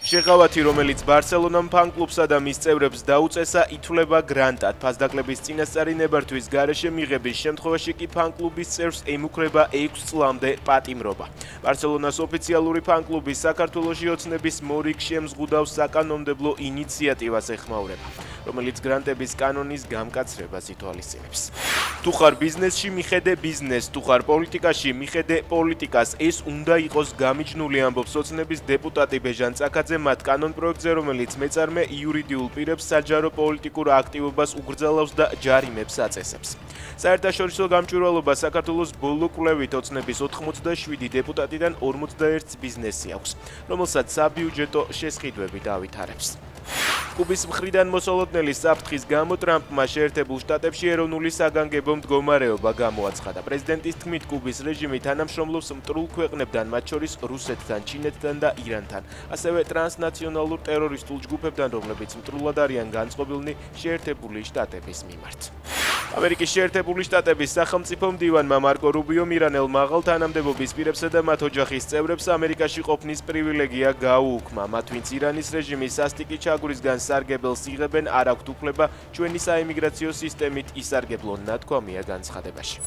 შეღავათი, რომელიც ბარსელონამ ფან-კლუბსა და მის წევრებს დაუწესა, ითვლება გრანტად. ფასდაკლების წინასწარი ნებართვის გარეშე მიღების შემთხვევაში კი ფან-კლუბის წევრს ემუქრება 6 წლამდე პატიმრობა. ბარსელონას ოფიციალური ფან-კლუბის საქართველოში ოცნების მორიგ შემზღუდავს საკანონმდებლო ინიციატივას ეხმაურება, რომელიც გრანტების კანონის გამკაცრებას ითვალისწინებს. თუ ხარ ბიზნესში, მიხედე ბიზნესს, თუ ხარ პოლიტიკაში, მიხედე პოლიტიკას. ეს უნდა იყოს გამიჯნული, ამბობს ოცნების დეპუტატი ბეჟან წაკაძე მათ კანონპროექტზე, რომელიც მეწარმე იურიდიულ პირებს საჯარო პოლიტიკურ აქტივობას უგრძელავს და ჯარიმებს აწესებს. საერთაშორისო გამჭვირვალობა საქართველოს ბოლო კვლევით ოცნების 87 დეპუტატიდან 51 ბიზნესი აქვს, რომელსაც საბიუჯეტო შესყიდვები დავითარებს. კუბის მხრიდან მოსალოდნელი საფრთხის გამო ტრამპმა შეერთებულ შტატებში ეროვნული საგანგებო მდგომარეობა გამოაცხადა. პრეზიდენტის თქმით, კუბის რეჟიმი თანამშრომლობს მტრულ ქვეყნებთან, მათ შორის რუსეთთან, ჩინეთთან და ირანთან, ასევე ტრანსნაციონალურ ტერორისტულ ჯგუფებთან, რომლებიც მტრულად არიან განწყობილნი შეერთებული შტატების მიმართ. ამერიკის შეერთებული შტატების სახელმწიფო მდივანმა მარკო რუბიომ ირანელ მაღალ თანამდებობის პირებსა და მათ ოჯახის წევრებს ამერიკაში ყოფნის პრივილეგია გაუუქმა. მათ, ვინც ირანის რეჟიმის სასტიკი ჩაგვრისგან სარგებელს იღებენ, არ აქვთ უფლება ჩვენი საიმიგრაციო სისტემით ისარგებლონ, ნათქვამია განცხადებაში.